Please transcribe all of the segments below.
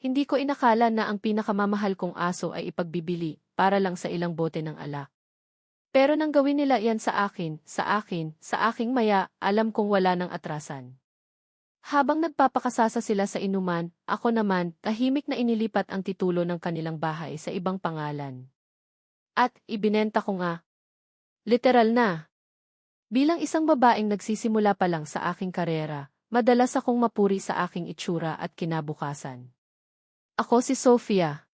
Hindi ko inakala na ang pinakamamahal kong aso ay ipagbibili para lang sa ilang bote ng alak. Pero nang gawin nila yan sa aking maya, alam kong wala ng atrasan. Habang nagpapakasasa sila sa inuman, ako naman, tahimik na inilipat ang titulo ng kanilang bahay sa ibang pangalan. At, ibinenta ko nga. Literal na. Bilang isang babaeng nagsisimula pa lang sa aking karera, madalas akong mapuri sa aking itsura at kinabukasan. Ako si Sofia.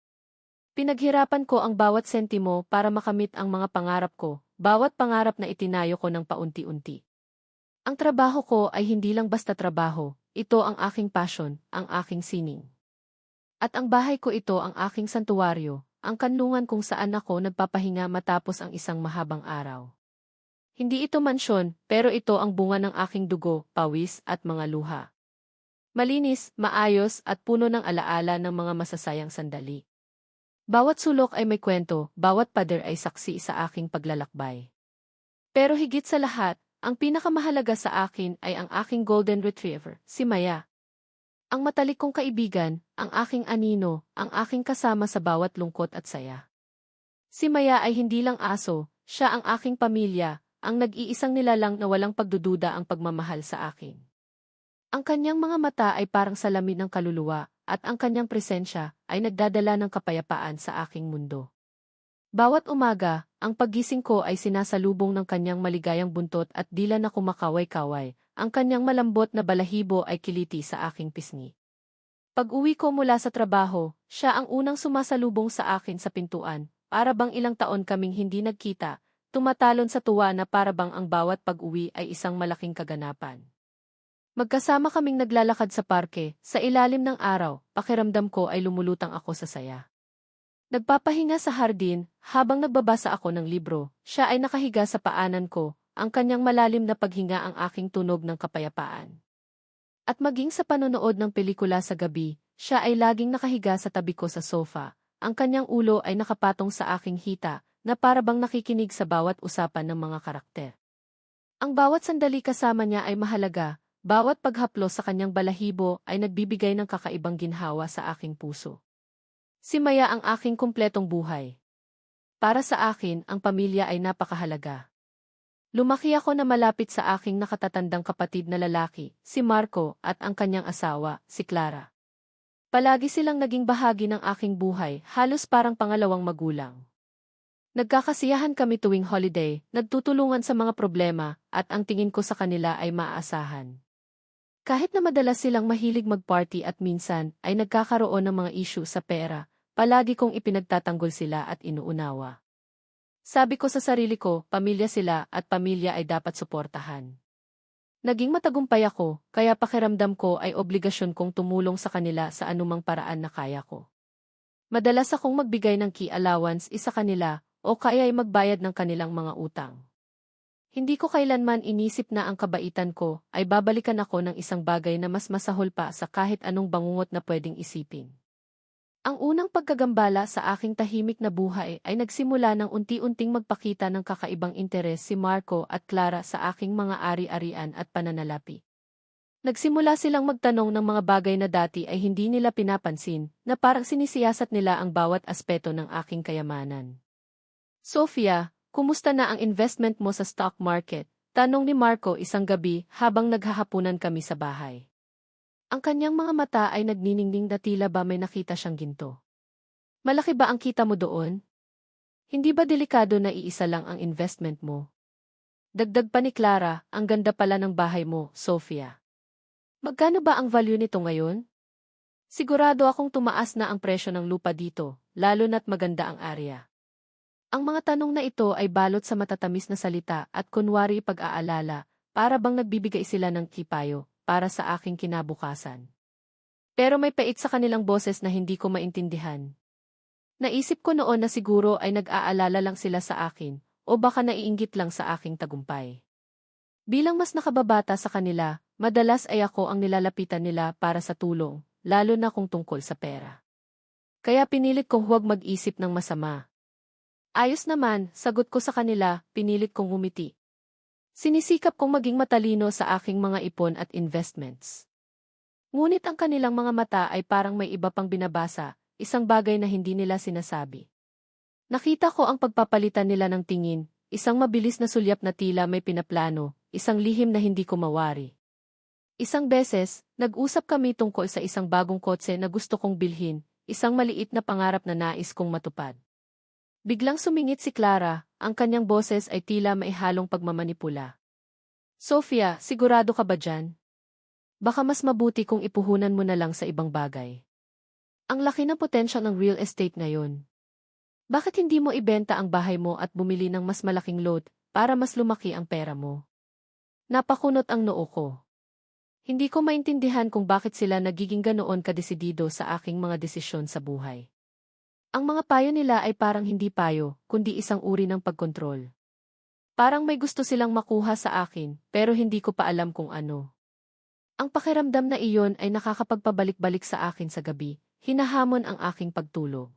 Pinaghirapan ko ang bawat sentimo para makamit ang mga pangarap ko, bawat pangarap na itinayo ko ng paunti-unti. Ang trabaho ko ay hindi lang basta trabaho, ito ang aking passion, ang aking sining. At ang bahay ko ito ang aking santuwaryo, ang kanlungan kung saan ako nagpapahinga matapos ang isang mahabang araw. Hindi ito mansyon, pero ito ang bunga ng aking dugo, pawis at mga luha. Malinis, maayos at puno ng alaala ng mga masasayang sandali. Bawat sulok ay may kwento, bawat pader ay saksi sa aking paglalakbay. Pero higit sa lahat, ang pinakamahalaga sa akin ay ang aking golden retriever, si Maya. Ang matalik kong kaibigan, ang aking anino, ang aking kasama sa bawat lungkot at saya. Si Maya ay hindi lang aso, siya ang aking pamilya, ang nag-iisang nilalang na walang pagdududa ang pagmamahal sa akin. Ang kanyang mga mata ay parang salamin ng kaluluwa, at ang kanyang presensya ay nagdadala ng kapayapaan sa aking mundo. Bawat umaga, ang paggising ko ay sinasalubong ng kanyang maligayang buntot at dila na kumakaway-kaway, ang kanyang malambot na balahibo ay kiliti sa aking pisngi. Pag-uwi ko mula sa trabaho, siya ang unang sumasalubong sa akin sa pintuan, para bang ilang taon kaming hindi nagkita, tumatalon sa tuwa na para bang ang bawat pag-uwi ay isang malaking kaganapan. Magkasama kaming naglalakad sa parke, sa ilalim ng araw, pakiramdam ko ay lumulutang ako sa saya. Nagpapahinga sa hardin, habang nagbabasa ako ng libro, siya ay nakahiga sa paanan ko, ang kanyang malalim na paghinga ang aking tunog ng kapayapaan. At maging sa panonood ng pelikula sa gabi, siya ay laging nakahiga sa tabi ko sa sofa, ang kanyang ulo ay nakapatong sa aking hita, na para bang nakikinig sa bawat usapan ng mga karakter. Ang bawat sandali kasama niya ay mahalaga, bawat paghaplos sa kanyang balahibo ay nagbibigay ng kakaibang ginhawa sa aking puso. Si Maya ang aking kumpletong buhay. Para sa akin, ang pamilya ay napakahalaga. Lumaki ako na malapit sa aking nakatatandang kapatid na lalaki, si Marco, at ang kanyang asawa, si Clara. Palagi silang naging bahagi ng aking buhay, halos parang pangalawang magulang. Nagkakasiyahan kami tuwing holiday, nagtutulungan sa mga problema, at ang tingin ko sa kanila ay maaasahan. Kahit na madalas silang mahilig mag-party at minsan ay nagkakaroon ng mga issue sa pera, palagi kong ipinagtatanggol sila at inuunawa. Sabi ko sa sarili ko, pamilya sila at pamilya ay dapat suportahan. Naging matagumpay ako, kaya pakiramdam ko ay obligasyon kong tumulong sa kanila sa anumang paraan na kaya ko. Madalas akong magbigay ng key allowance isa kanila o kaya ay magbayad ng kanilang mga utang. Hindi ko kailanman inisip na ang kabaitan ko ay babalikan ako ng isang bagay na mas masahol pa sa kahit anong bangungot na pwedeng isipin. Ang unang pagkagambala sa aking tahimik na buhay ay nagsimula ng unti-unting magpakita ng kakaibang interes si Marco at Clara sa aking mga ari-arian at pananalapi. Nagsimula silang magtanong ng mga bagay na dati ay hindi nila pinapansin, na parang sinisiyasat nila ang bawat aspeto ng aking kayamanan. Sofia, kumusta na ang investment mo sa stock market? Tanong ni Marco isang gabi habang naghahapunan kami sa bahay. Ang kanyang mga mata ay nagniningning na tila ba may nakita siyang ginto. Malaki ba ang kita mo doon? Hindi ba delikado na iisa lang ang investment mo? Dagdag pa ni Clara, ang ganda pala ng bahay mo, Sofia. Magkano ba ang value nito ngayon? Sigurado akong tumaas na ang presyo ng lupa dito, lalo na't maganda ang area. Ang mga tanong na ito ay balot sa matatamis na salita at kunwari pag-aalala, para bang nagbibigay sila ng kipayo para sa aking kinabukasan. Pero may pait sa kanilang boses na hindi ko maintindihan. Naisip ko noon na siguro ay nag-aalala lang sila sa akin, o baka naiinggit lang sa aking tagumpay. Bilang mas nakababata sa kanila, madalas ay ako ang nilalapitan nila para sa tulong, lalo na kung tungkol sa pera. Kaya pinilit kong huwag mag-isip ng masama. Ayos naman, sagot ko sa kanila, pinilit kong ngumiti. Sinisikap kong maging matalino sa aking mga ipon at investments. Ngunit ang kanilang mga mata ay parang may iba pang binabasa, isang bagay na hindi nila sinasabi. Nakita ko ang pagpapalitan nila ng tingin, isang mabilis na sulyap na tila may pinaplano, isang lihim na hindi ko mawari. Isang beses, nag-usap kami tungkol sa isang bagong kotse na gusto kong bilhin, isang maliit na pangarap na nais kong matupad. Biglang sumingit si Clara, ang kanyang boses ay tila may halong pagmamanipula. Sofia, sigurado ka ba dyan? Baka mas mabuti kung ipuhunan mo na lang sa ibang bagay. Ang laki ng potential ng real estate ngayon. Bakit hindi mo ibenta ang bahay mo at bumili ng mas malaking lot para mas lumaki ang pera mo? Napakunot ang noo ko. Hindi ko maintindihan kung bakit sila nagiging ganoon kadesidido sa aking mga desisyon sa buhay. Ang mga payo nila ay parang hindi payo, kundi isang uri ng pagkontrol. Parang may gusto silang makuha sa akin, pero hindi ko pa alam kung ano. Ang pakiramdam na iyon ay nakakapagpabalik-balik sa akin sa gabi, hinahamon ang aking pagtulog.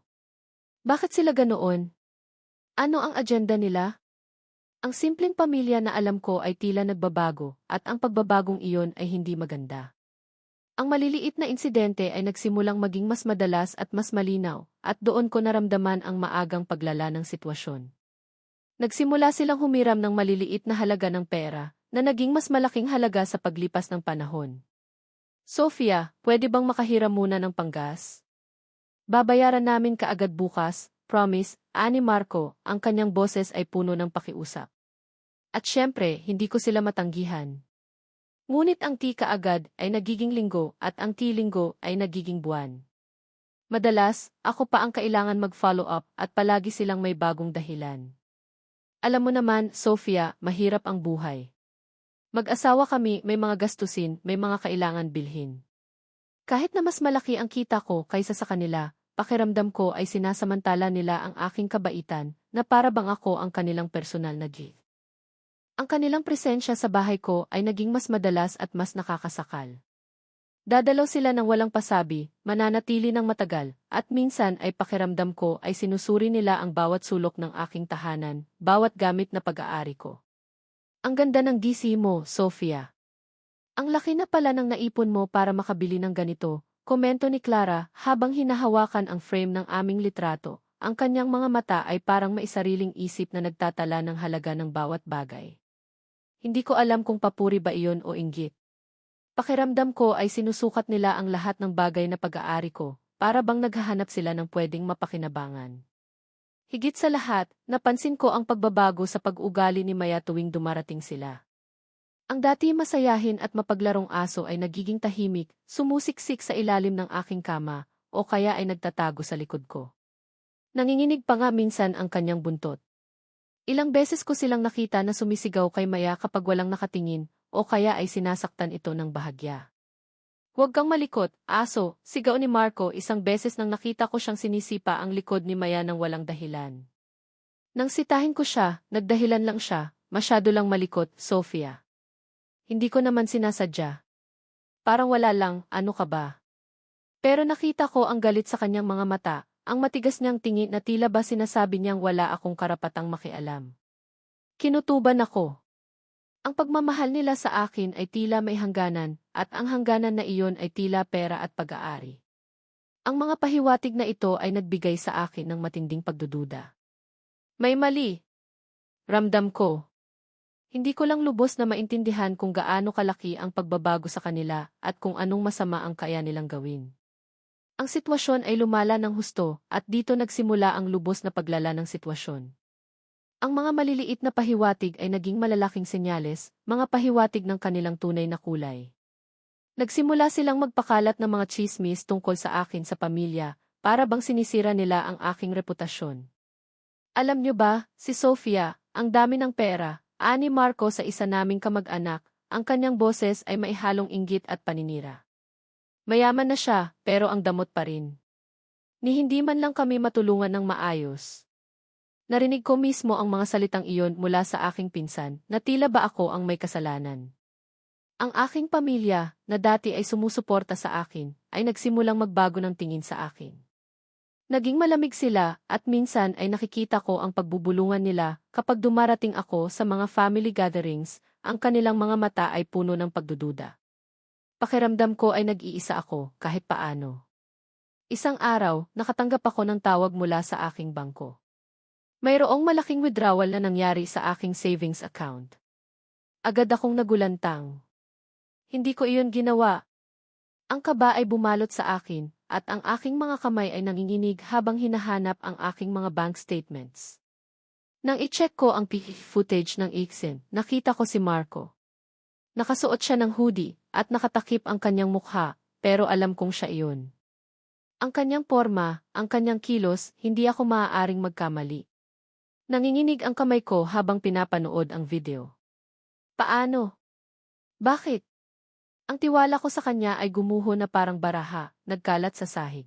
Bakit sila ganoon? Ano ang agenda nila? Ang simpleng pamilya na alam ko ay tila nagbabago, at ang pagbabagong iyon ay hindi maganda. Ang maliliit na insidente ay nagsimulang maging mas madalas at mas malinaw, at doon ko naramdaman ang maagang paglala ng sitwasyon. Nagsimula silang humiram ng maliliit na halaga ng pera, na naging mas malaking halaga sa paglipas ng panahon. Sofia, pwede bang makahiram muna ng panggas? Babayaran namin kaagad bukas, promise, ani Marco, ang kanyang boses ay puno ng pakiusap. At syempre, hindi ko sila matanggihan. Ngunit ang ti kaagad ay nagiging linggo at ang ti linggo ay nagiging buwan. Madalas, ako pa ang kailangan mag-follow up at palagi silang may bagong dahilan. Alam mo naman, Sofia, mahirap ang buhay. Mag-asawa kami, may mga gastusin, may mga kailangan bilhin. Kahit na mas malaki ang kita ko kaysa sa kanila, pakiramdam ko ay sinasamantala nila ang aking kabaitan, na para bang ako ang kanilang personal na gift. Ang kanilang presensya sa bahay ko ay naging mas madalas at mas nakakasakal. Dadalaw sila ng walang pasabi, mananatili ng matagal, at minsan ay pakiramdam ko ay sinusuri nila ang bawat sulok ng aking tahanan, bawat gamit na pag-aari ko. Ang ganda ng DC mo, Sofia. Ang laki na pala ng naipon mo para makabili ng ganito, komento ni Clara habang hinahawakan ang frame ng aming litrato. Ang kanyang mga mata ay parang may sariling isip na nagtatala ng halaga ng bawat bagay. Hindi ko alam kung papuri ba iyon o inggit. Pakiramdam ko ay sinusukat nila ang lahat ng bagay na pag-aari ko, para bang naghahanap sila ng pwedeng mapakinabangan. Higit sa lahat, napansin ko ang pagbabago sa pag-ugali ni Maya tuwing dumarating sila. Ang dati masayahin at mapaglarong aso ay nagiging tahimik, sumusiksik sa ilalim ng aking kama, o kaya ay nagtatago sa likod ko. Nanginginig pa nga minsan ang kanyang buntot. Ilang beses ko silang nakita na sumisigaw kay Maya kapag walang nakatingin, o kaya ay sinasaktan ito ng bahagya. Huwag kang malikot, aso, sigaw ni Marco isang beses nang nakita ko siyang sinisipa ang likod ni Maya ng walang dahilan. Nang sitahin ko siya, nagdahilan lang siya, masyado lang malikot, Sofia. Hindi ko naman sinasadya. Parang wala lang, ano ka ba? Pero nakita ko ang galit sa kanyang mga mata, ang matigas niyang tingin na tila ba sinasabi niyang wala akong karapatang makialam. Kinutuban ako. Ang pagmamahal nila sa akin ay tila may hangganan, at ang hangganan na iyon ay tila pera at pag-aari. Ang mga pahiwatig na ito ay nagbigay sa akin ng matinding pagdududa. May mali. Ramdam ko. Hindi ko lang lubos na maintindihan kung gaano kalaki ang pagbabago sa kanila at kung anong masama ang kaya nilang gawin. Ang sitwasyon ay lumala ng husto at dito nagsimula ang lubos na paglala ng sitwasyon. Ang mga maliliit na pahiwatig ay naging malalaking senyales, mga pahiwatig ng kanilang tunay na kulay. Nagsimula silang magpakalat ng mga tsismis tungkol sa akin sa pamilya, para bang sinisira nila ang aking reputasyon. Alam niyo ba, si Sofia, ang dami ng pera, ani Marco sa isa naming kamag-anak, ang kanyang boses ay maihalong inggit at paninira. Mayaman na siya, pero ang damot pa rin. Ni hindi man lang kami matulungan ng maayos. Narinig ko mismo ang mga salitang iyon mula sa aking pinsan, na tila ba ako ang may kasalanan. Ang aking pamilya, na dati ay sumusuporta sa akin, ay nagsimulang magbago ng tingin sa akin. Naging malamig sila, at minsan ay nakikita ko ang pagbubulungan nila kapag dumarating ako sa mga family gatherings, ang kanilang mga mata ay puno ng pagdududa. Pakiramdam ko ay nag-iisa ako kahit paano. Isang araw, nakatanggap ako ng tawag mula sa aking bangko. Mayroong malaking withdrawal na nangyari sa aking savings account. Agad akong nagulantang. Hindi ko iyon ginawa. Ang kaba ay bumalot sa akin, at ang aking mga kamay ay nanginginig habang hinahanap ang aking mga bank statements. Nang i-check ko ang footage ng Iksin, nakita ko si Marco. Nakasuot siya ng hoodie, at nakatakip ang kanyang mukha, pero alam kong siya iyon. Ang kanyang porma, ang kanyang kilos, hindi ako maaaring magkamali. Nanginginig ang kamay ko habang pinapanood ang video. Paano? Bakit? Ang tiwala ko sa kanya ay gumuho na parang baraha, nagkalat sa sahig.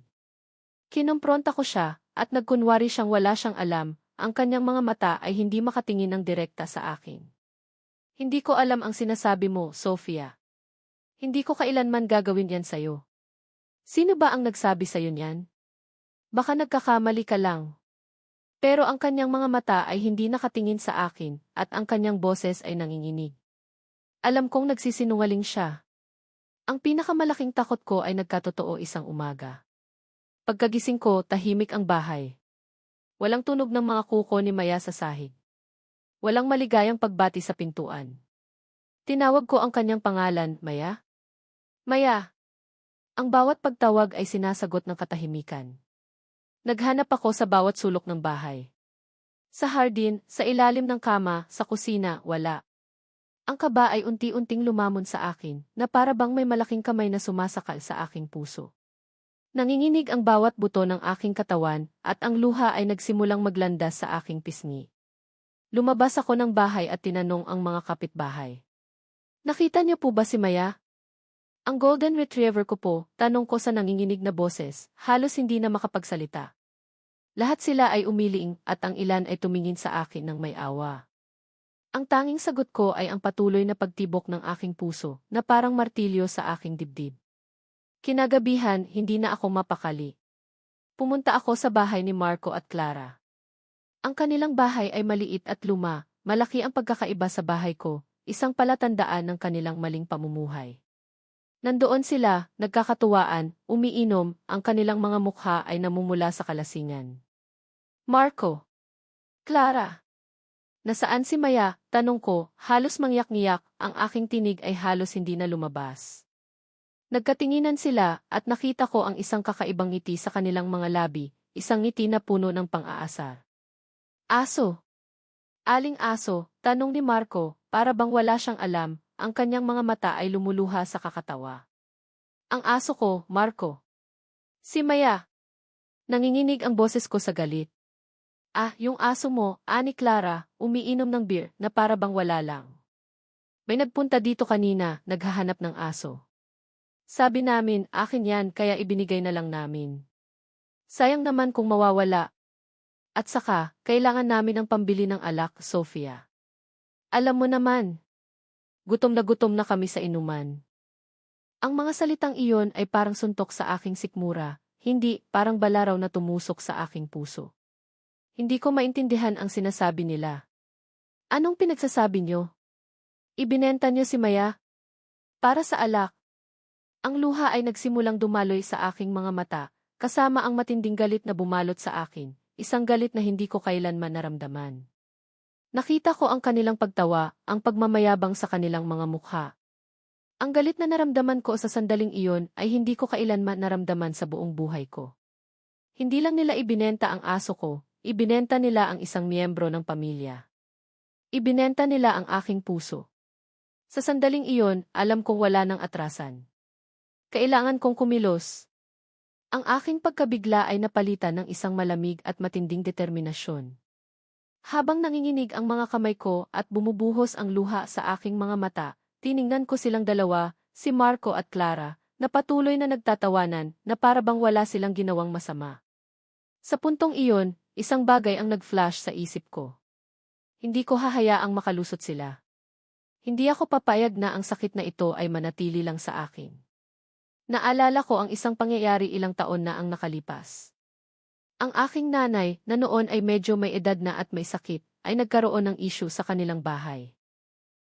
Kinompronta ko siya, at nagkunwari siyang wala siyang alam, ang kanyang mga mata ay hindi makatingin ng direkta sa akin. Hindi ko alam ang sinasabi mo, Sofia. Hindi ko kailanman gagawin yan sa'yo. Sino ba ang nagsabi sa'yo niyan? Baka nagkakamali ka lang. Pero ang kanyang mga mata ay hindi nakatingin sa akin, at ang kanyang boses ay nanginginig. Alam kong nagsisinungaling siya. Ang pinakamalaking takot ko ay nagkatotoo isang umaga. Pagkagising ko, tahimik ang bahay. Walang tunog ng mga kuko ni Maya sa sahig. Walang maligayang pagbati sa pintuan. Tinawag ko ang kanyang pangalan, Maya. Maya! Ang bawat pagtawag ay sinasagot ng katahimikan. Naghanap ako sa bawat sulok ng bahay. Sa hardin, sa ilalim ng kama, sa kusina, wala. Ang kaba ay unti-unting lumamon sa akin, na para bang may malaking kamay na sumasakal sa aking puso. Nanginginig ang bawat buto ng aking katawan, at ang luha ay nagsimulang maglandas sa aking pisngi. Lumabas ako ng bahay at tinanong ang mga kapitbahay. Nakita niyo po ba si Maya? Ang golden retriever ko po, tanong ko sa nanginginig na boses, halos hindi na makapagsalita. Lahat sila ay umiling at ang ilan ay tumingin sa akin ng may awa. Ang tanging sagot ko ay ang patuloy na pagtibok ng aking puso na parang martilyo sa aking dibdib. Kinagabihan, hindi na ako mapakali. Pumunta ako sa bahay ni Marco at Clara. Ang kanilang bahay ay maliit at luma, malaki ang pagkakaiba sa bahay ko, isang palatandaan ng kanilang maling pamumuhay. Nandoon sila, nagkakatuwaan, umiinom, ang kanilang mga mukha ay namumula sa kalasingan. Marco. Clara. Nasaan si Maya? Tanong ko, halos mangyak-ngiyak, ang aking tinig ay halos hindi na lumabas. Nagkatinginan sila at nakita ko ang isang kakaibang ngiti sa kanilang mga labi, isang ngiti na puno ng pang-aasar. Aso. Aling aso? Tanong ni Marco, para bang wala siyang alam, ang kanyang mga mata ay lumuluha sa kakatawa. Ang aso ko, Marco. Si Maya. Nanginginig ang boses ko sa galit. Ah, yung aso mo, ani Clara, umiinom ng beer na para bang wala lang. May nagpunta dito kanina, naghahanap ng aso. Sabi namin, akin yan kaya ibinigay na lang namin. Sayang naman kung mawawala. At saka, kailangan namin ng pambili ng alak, Sofia. Alam mo naman, gutom na kami sa inuman. Ang mga salitang iyon ay parang suntok sa aking sikmura, hindi parang balaraw na tumusok sa aking puso. Hindi ko maintindihan ang sinasabi nila. Anong pinagsasabi nyo? Ibinenta nyo si Maya? Para sa alak. Ang luha ay nagsimulang dumaloy sa aking mga mata, kasama ang matinding galit na bumalot sa akin, isang galit na hindi ko kailanman naramdaman. Nakita ko ang kanilang pagtawa, ang pagmamayabang sa kanilang mga mukha. Ang galit na naramdaman ko sa sandaling iyon ay hindi ko kailanman naramdaman sa buong buhay ko. Hindi lang nila ibinenta ang aso ko, ibinenta nila ang isang miyembro ng pamilya. Ibinenta nila ang aking puso. Sa sandaling iyon, alam kong wala ng atrasan. Kailangan kong kumilos. Ang aking pagkabigla ay napalitan ng isang malamig at matinding determinasyon. Habang nanginginig ang mga kamay ko at bumubuhos ang luha sa aking mga mata, tiningnan ko silang dalawa, si Marco at Clara, na patuloy na nagtatawanan na para bang wala silang ginawang masama. Sa puntong iyon, isang bagay ang nag-flash sa isip ko. Hindi ko hahayaang makalusot sila. Hindi ako papayag na ang sakit na ito ay manatili lang sa akin. Naalala ko ang isang pangyayari ilang taon na ang nakalipas. Ang aking nanay, na noon ay medyo may edad na at may sakit, ay nagkaroon ng issue sa kanilang bahay.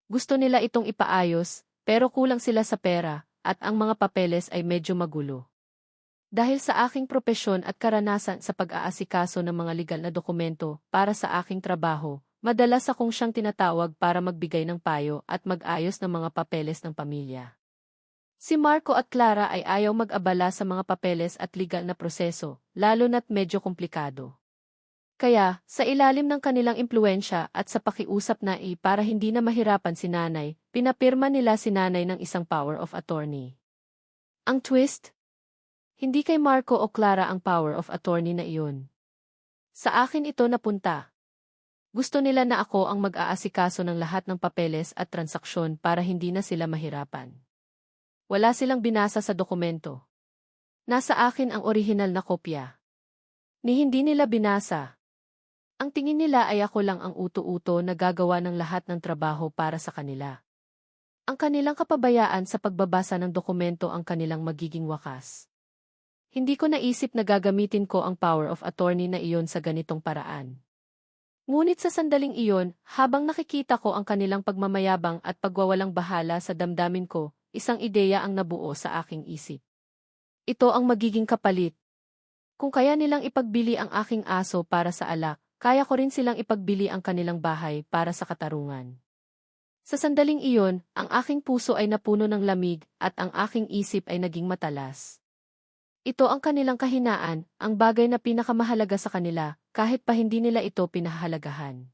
Gusto nila itong ipaayos, pero kulang sila sa pera, at ang mga papeles ay medyo magulo. Dahil sa aking propesyon at karanasan sa pag-aasikaso ng mga legal na dokumento para sa aking trabaho, madalas akong siyang tinatawag para magbigay ng payo at mag-ayos ng mga papeles ng pamilya. Si Marco at Clara ay ayaw mag-abala sa mga papeles at legal na proseso, lalo na't medyo komplikado. Kaya, sa ilalim ng kanilang impluensya at sa pakiusap na para hindi na mahirapan si nanay, pinapirma nila si nanay ng isang power of attorney. Ang twist? Hindi kay Marco o Clara ang power of attorney na iyon. Sa akin ito napunta. Gusto nila na ako ang mag-aasikaso ng lahat ng papeles at transaksyon para hindi na sila mahirapan. Wala silang binasa sa dokumento. Nasa akin ang orihinal na kopya. Ni hindi nila binasa. Ang tingin nila ay ako lang ang uto-uto na gagawa ng lahat ng trabaho para sa kanila. Ang kanilang kapabayaan sa pagbabasa ng dokumento ang kanilang magiging wakas. Hindi ko naisip na gagamitin ko ang power of attorney na iyon sa ganitong paraan. Ngunit sa sandaling iyon, habang nakikita ko ang kanilang pagmamayabang at pagwawalang bahala sa damdamin ko, isang ideya ang nabuo sa aking isip. Ito ang magiging kapalit. Kung kaya nilang ipagbili ang aking aso para sa alak, kaya ko rin silang ipagbili ang kanilang bahay para sa katarungan. Sa sandaling iyon, ang aking puso ay napuno ng lamig at ang aking isip ay naging matalas. Ito ang kanilang kahinaan, ang bagay na pinakamahalaga sa kanila, kahit pa hindi nila ito pinahahalagahan.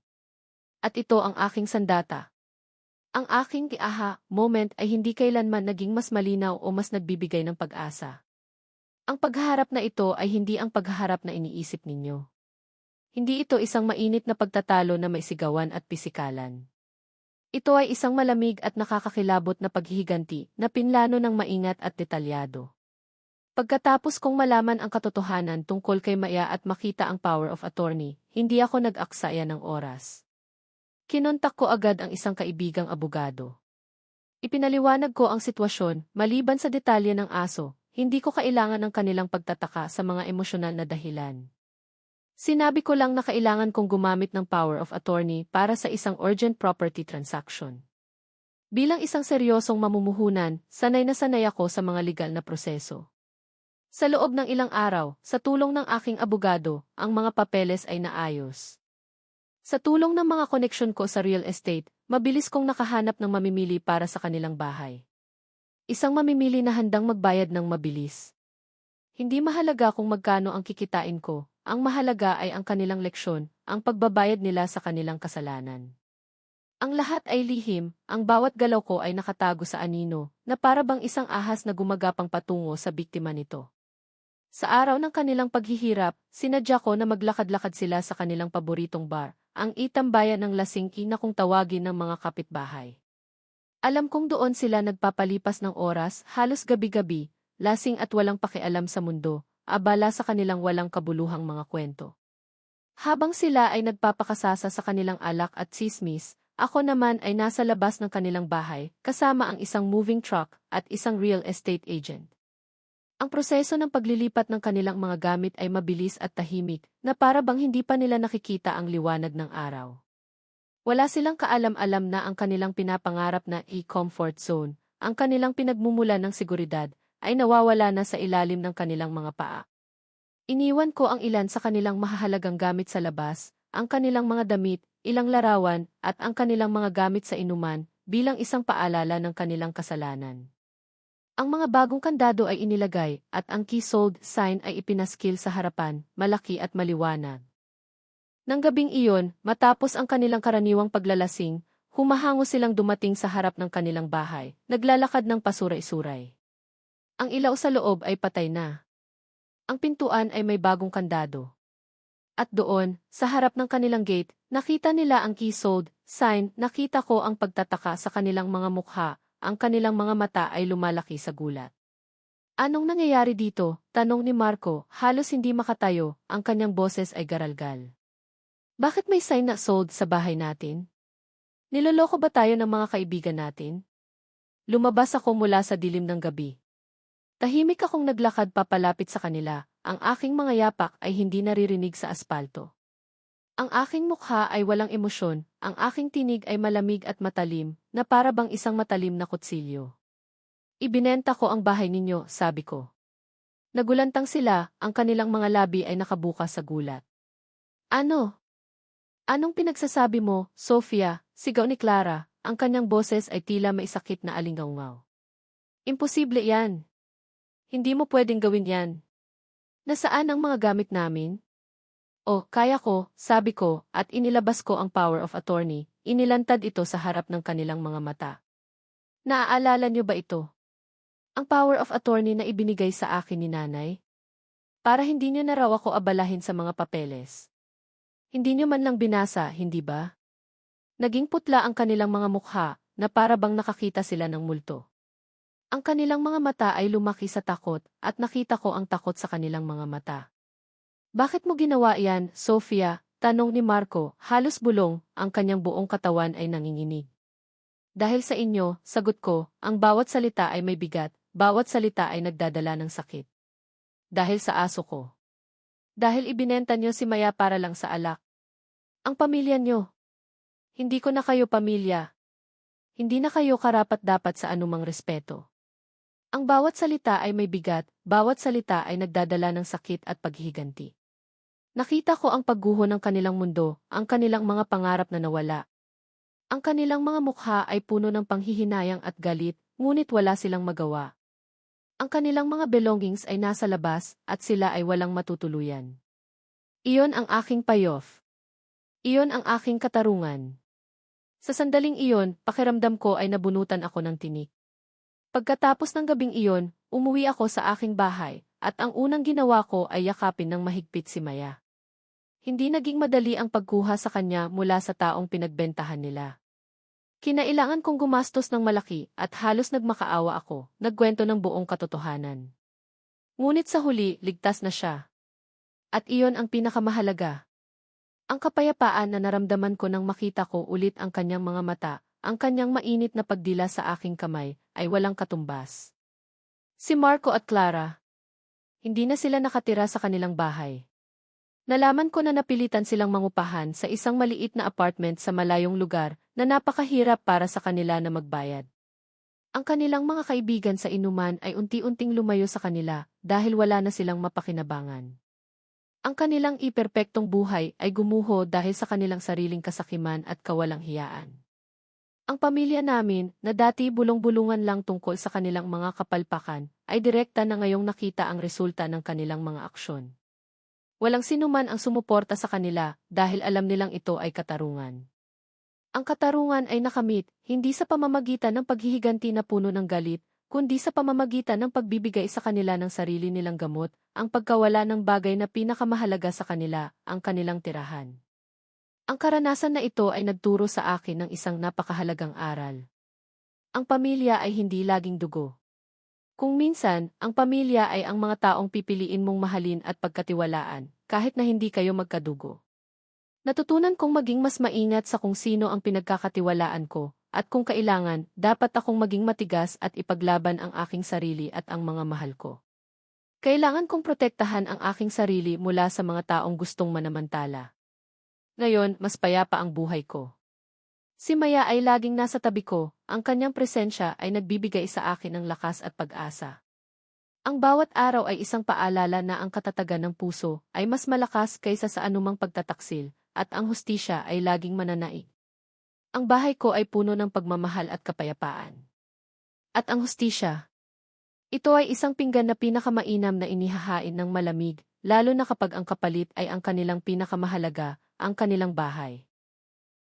At ito ang aking sandata. Ang aking moment ay hindi kailanman naging mas malinaw o mas nagbibigay ng pag-asa. Ang paghaharap na ito ay hindi ang paghaharap na iniisip ninyo. Hindi ito isang mainit na pagtatalo na may sigawan at pisikalan. Ito ay isang malamig at nakakakilabot na paghihiganti na pinlano ng maingat at detalyado. Pagkatapos kong malaman ang katotohanan tungkol kay Maya at makita ang power of attorney, hindi ako nag-aksaya ng oras. Kinontak ko agad ang isang kaibigang abogado. Ipinaliwanag ko ang sitwasyon, maliban sa detalye ng aso, hindi ko kailangan ng kanilang pagtataka sa mga emosyonal na dahilan. Sinabi ko lang na kailangan kong gumamit ng power of attorney para sa isang urgent property transaction. Bilang isang seryosong mamumuhunan, sanay na sanay ako sa mga legal na proseso. Sa loob ng ilang araw, sa tulong ng aking abogado, ang mga papeles ay naayos. Sa tulong ng mga koneksyon ko sa real estate, mabilis kong nakahanap ng mamimili para sa kanilang bahay. Isang mamimili na handang magbayad ng mabilis. Hindi mahalaga kung magkano ang kikitain ko, ang mahalaga ay ang kanilang leksyon, ang pagbabayad nila sa kanilang kasalanan. Ang lahat ay lihim, ang bawat galaw ko ay nakatago sa anino, na para bang isang ahas na gumagapang patungo sa biktima nito. Sa araw ng kanilang paghihirap, sinadya ko na maglakad-lakad sila sa kanilang paboritong bar, ang itambayan ng lasingki na kung tawagin ng mga kapitbahay. Alam kong doon sila nagpapalipas ng oras, halos gabi-gabi, lasing at walang pakialam sa mundo, abala sa kanilang walang kabuluhang mga kwento. Habang sila ay nagpapakasasa sa kanilang alak at sismis, ako naman ay nasa labas ng kanilang bahay, kasama ang isang moving truck at isang real estate agent. Ang proseso ng paglilipat ng kanilang mga gamit ay mabilis at tahimik, na para bang hindi pa nila nakikita ang liwanag ng araw. Wala silang kaalam-alam na ang kanilang pinapangarap na comfort zone, ang kanilang pinagmumulan ng seguridad, ay nawawala na sa ilalim ng kanilang mga paa. Iniwan ko ang ilan sa kanilang mahahalagang gamit sa labas, ang kanilang mga damit, ilang larawan, at ang kanilang mga gamit sa inuman, bilang isang paalala ng kanilang kasalanan. Ang mga bagong kandado ay inilagay, at ang key sold sign ay ipinaskil sa harapan, malaki at maliwanag. Nang gabing iyon, matapos ang kanilang karaniwang paglalasing, humahango silang dumating sa harap ng kanilang bahay, naglalakad ng pasuray-suray. Ang ilaw sa loob ay patay na. Ang pintuan ay may bagong kandado. At doon, sa harap ng kanilang gate, nakita nila ang key sold sign, nakita ko ang pagtataka sa kanilang mga mukha. Ang kanilang mga mata ay lumalaki sa gulat. Anong nangyayari dito? Tanong ni Marco, halos hindi makatayo, ang kanyang boses ay garalgal. Bakit may sign na sold sa bahay natin? Niloloko ba tayo ng mga kaibigan natin? Lumabas ako mula sa dilim ng gabi. Tahimik akong naglakad papalapit sa kanila, ang aking mga yapak ay hindi naririnig sa aspalto. Ang aking mukha ay walang emosyon, ang aking tinig ay malamig at matalim, na para bang isang matalim na kutsilyo. Ibinenta ko ang bahay ninyo, sabi ko. Nagulantang sila, ang kanilang mga labi ay nakabukas sa gulat. Ano? Anong pinagsasabi mo, Sofia? Sigaw ni Clara, ang kanyang boses ay tila may sakit na alingaungaw. Imposible yan. Hindi mo pwedeng gawin yan. Nasaan ang mga gamit namin? Oh, kaya ko, sabi ko, at inilabas ko ang power of attorney, inilantad ito sa harap ng kanilang mga mata. Naaalala niyo ba ito? Ang power of attorney na ibinigay sa akin ni nanay? Para hindi niyo na raw ako abalahin sa mga papeles. Hindi niyo man lang binasa, hindi ba? Naging putla ang kanilang mga mukha, na para bang nakakita sila ng multo. Ang kanilang mga mata ay lumaki sa takot, at nakita ko ang takot sa kanilang mga mata. Bakit mo ginawa yan, Sofia? Tanong ni Marco, halos bulong, ang kanyang buong katawan ay nanginginig. Dahil sa inyo, sagot ko, ang bawat salita ay may bigat, bawat salita ay nagdadala ng sakit. Dahil sa aso ko. Dahil ibinenta niyo si Maya para lang sa alak. Ang pamilya niyo. Hindi ko na kayo pamilya. Hindi na kayo karapat-dapat sa anumang respeto. Ang bawat salita ay may bigat, bawat salita ay nagdadala ng sakit at paghihiganti. Nakita ko ang pagguho ng kanilang mundo, ang kanilang mga pangarap na nawala. Ang kanilang mga mukha ay puno ng panghihinayang at galit, ngunit wala silang magawa. Ang kanilang mga belongings ay nasa labas, at sila ay walang matutuluyan. Iyon ang aking payoff. Iyon ang aking katarungan. Sa sandaling iyon, pakiramdam ko ay nabunutan ako ng tinik. Pagkatapos ng gabing iyon, umuwi ako sa aking bahay, at ang unang ginawa ko ay yakapin ng mahigpit si Maya. Hindi naging madali ang pagkuha sa kanya mula sa taong pinagbentahan nila. Kinailangan kong gumastos ng malaki at halos nagmakaawa ako, nagkwento ng buong katotohanan. Ngunit sa huli, ligtas na siya. At iyon ang pinakamahalaga. Ang kapayapaan na naramdaman ko nang makita ko ulit ang kanyang mga mata, ang kanyang mainit na pagdila sa aking kamay, ay walang katumbas. Si Marco at Clara. Hindi na sila nakatira sa kanilang bahay. Nalaman ko na napilitan silang mangupahan sa isang maliit na apartment sa malayong lugar na napakahirap para sa kanila na magbayad. Ang kanilang mga kaibigan sa inuman ay unti-unting lumayo sa kanila dahil wala na silang mapakinabangan. Ang kanilang iperpektong buhay ay gumuho dahil sa kanilang sariling kasakiman at kawalang hiyaan. Ang pamilya namin, na dati bulong-bulungan lang tungkol sa kanilang mga kapalpakan, ay direkta na ngayong nakita ang resulta ng kanilang mga aksyon. Walang sinuman ang sumuporta sa kanila dahil alam nilang ito ay katarungan. Ang katarungan ay nakamit, hindi sa pamamagitan ng paghihiganti na puno ng galit, kundi sa pamamagitan ng pagbibigay sa kanila ng sarili nilang gamot, ang pagkawala ng bagay na pinakamahalaga sa kanila, ang kanilang tirahan. Ang karanasan na ito ay nagturo sa akin ng isang napakahalagang aral. Ang pamilya ay hindi laging dugo. Kung minsan, ang pamilya ay ang mga taong pipiliin mong mahalin at pagkatiwalaan, kahit na hindi kayo magkadugo. Natutunan kong maging mas maingat sa kung sino ang pinagkakatiwalaan ko, at kung kailangan, dapat akong maging matigas at ipaglaban ang aking sarili at ang mga mahal ko. Kailangan kong protektahan ang aking sarili mula sa mga taong gustong manamantala. Ngayon, mas payapa ang buhay ko. Si Maya ay laging nasa tabi ko, ang kanyang presensya ay nagbibigay sa akin ng lakas at pag-asa. Ang bawat araw ay isang paalala na ang katatagan ng puso ay mas malakas kaysa sa anumang pagtataksil, at ang hustisya ay laging mananaig. Ang bahay ko ay puno ng pagmamahal at kapayapaan. At ang hustisya, ito ay isang pinggan na pinakamainam na inihahain ng malamig, lalo na kapag ang kapalit ay ang kanilang pinakamahalaga, ang kanilang bahay.